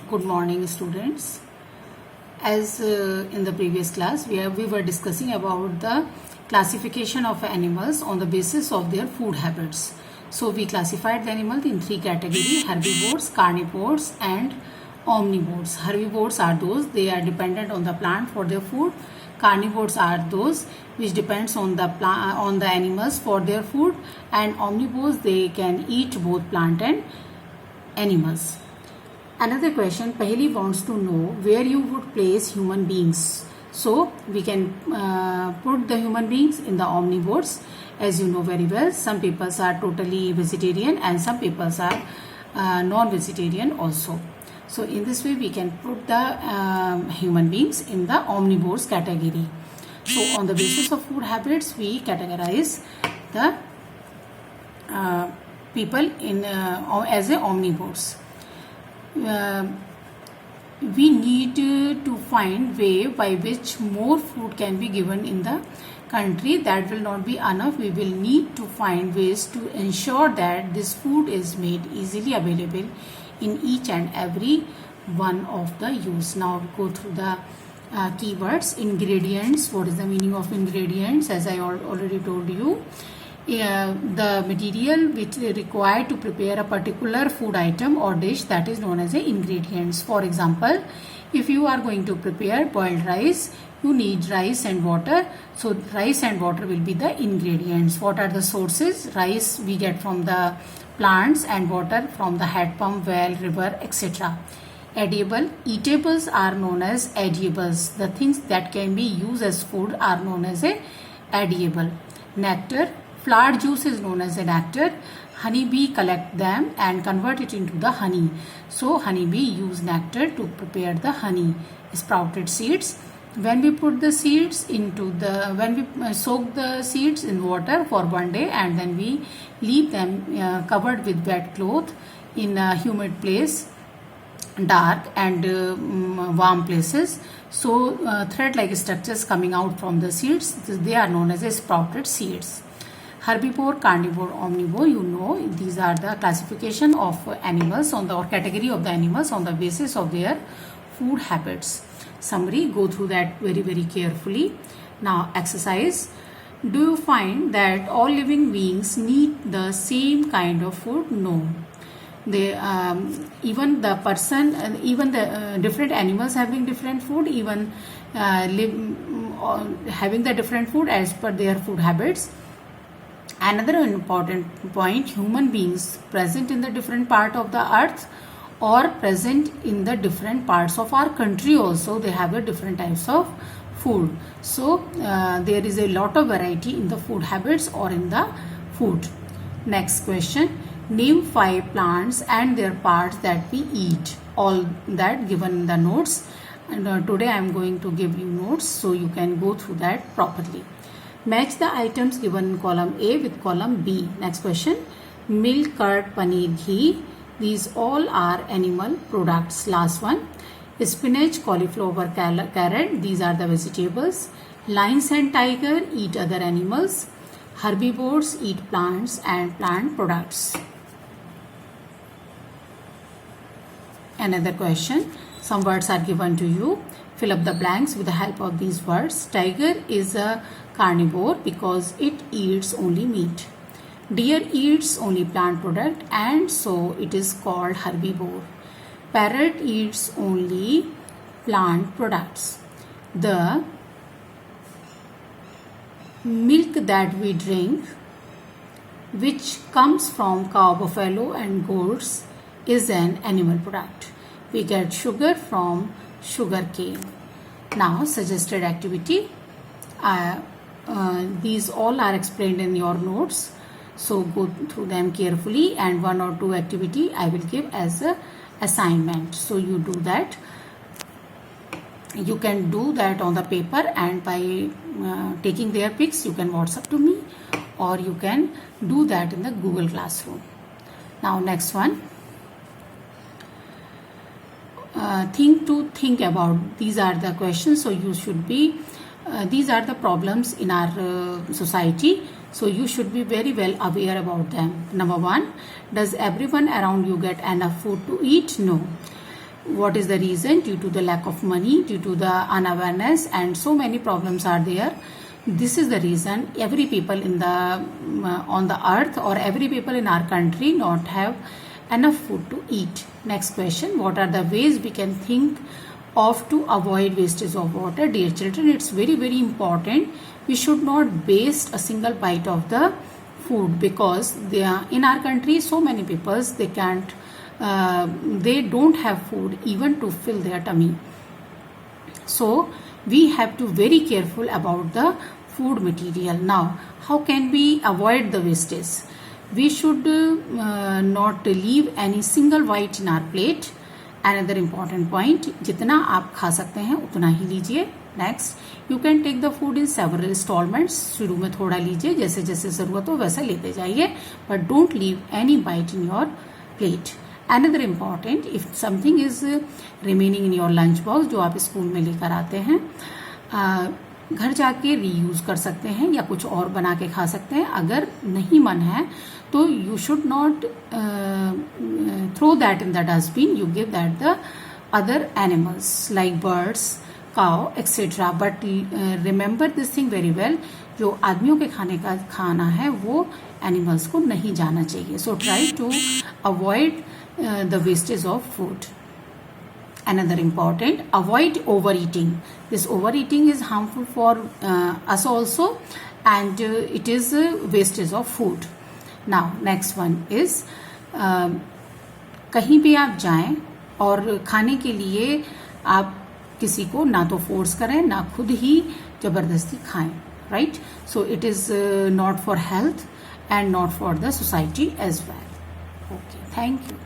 Good morning, students. As in the previous class, we were discussing about the classification of animals on the basis of their food habits. So we classified the animals in three categories: herbivores, carnivores, and omnivores. Herbivores are those they are dependent on the plant for their food. Carnivores are those which depends on the animals for their food, and omnivores they can eat both plant and animals. Another question, Paheli wants to know where you would place human beings. So we can put the human beings in the omnivores. As you know very well, some people are totally vegetarian and some people are non-vegetarian also. So in this way we can put the human beings in the omnivores category. So on the basis of food habits we categorize the people in as a omnivores. We need to find way by which more food can be given in the country. That will not be enough. We will need to find ways to ensure that this food is made easily available in each and every one of the use. Now go through the keywords. Ingredients. What is the meaning of ingredients? As I already told you, the material which is required to prepare a particular food item or dish, that is known as a ingredients. For example, if you are going to prepare boiled rice, you need rice and water. So rice and water will be the ingredients. What are the sources? Rice we get from the plants and water from the head pump, well, river, etc. Edible. Eatables are known as edibles. The things that can be used as food are known as a edible. Nectar. Flower juice is known as a nectar. Honeybee collect them and convert it into the honey. So honeybee use nectar to prepare the honey. Sprouted seeds. When we put the seeds into when we soak the seeds in water for 1 day and then we leave them covered with wet cloth in a humid place, dark and warm places. So thread-like structures coming out from the seeds, they are known as a sprouted seeds. Herbivore, carnivore, omnivore, you know these are the classification of animals on the or category of the animals on the basis of their food habits. Summary, go through that very carefully. Now exercise. Do you find that all living beings need the same kind of food? No. They even the person, even the different animals having different food, even having the different food as per their food habits. Another important point, human beings present in the different part of the earth or present in the different parts of our country also, they have a different types of food. So there is a lot of variety in the food habits or in the food. Next question, name 5 plants and their parts that we eat. All that given in the notes, and today I am going to give you notes so you can go through that properly. Match the items given in column A with column B. Next question, milk, curd, paneer, ghee. These all are animal products. Last one, spinach, cauliflower, carrot. These are the vegetables. Lions and tiger eat other animals. Herbivores eat plants and plant products. Another question, some words are given to you. Fill up the blanks with the help of these words. Tiger is a carnivore because it eats only meat. Deer eats only plant product and so it is called herbivore. Parrot eats only plant products. The milk that we drink, which comes from cow, buffalo and goats, is an animal product. We get sugar from sugar cane. Now suggested activity. These all are explained in your notes, so go through them carefully, and 1 or 2 activity I will give as a assignment. So you do that. You can do that on the paper and by taking their pics you can WhatsApp to me, or you can do that in the Google Classroom. Now next one, think about. These are the questions, so you should be these are the problems in our society, so you should be very well aware about them. Number 1, does everyone around you get enough food to eat? No. what is the reason? Due to the lack of money, due to the unawareness, and so many problems are there. This is the reason every people in the on the earth, or every people in our country not have enough food to eat. Next question, what are the ways we can think of to avoid wastage of water? Dear children, it's very important. We should not waste a single bite of the food, because they are, in our country so many people they can't they don't have food even to fill their tummy. So we have to very careful about the food material. Now how can we avoid the wastage? We should not leave any single bite in our plate. Another important point, जितना आप खा सकते हैं उतना ही लीजिए. Next, you can take the food in several installments. शुरू में थोड़ा लीजिए, जैसे जैसे जरूरत हो वैसा लेते जाइए, but don't leave any bite in your plate. Another important, if something is remaining in your lunch box, जो आप स्कूल में लेकर आते हैं, घर जाके रीयूज कर सकते हैं या कुछ और बना के खा सकते हैं. अगर नहीं मन है तो you should not throw that in the dustbin. You give that the other animals like birds, cow etcetera. But remember this thing very well, जो आदमियों के खाने का खाना है वो एनिमल्स को नहीं जाना चाहिए. So try to avoid the wastage of food. Another important, avoid overeating. This overeating is harmful for us also, and it is wastage of food. Now next one is कहीं भी आप जाएं और खाने के लिए आप किसी को ना तो फोर्स करें ना खुद ही जबरदस्ती खाएं. Right? So it is not for health and not for the society as well. Okay, thank you.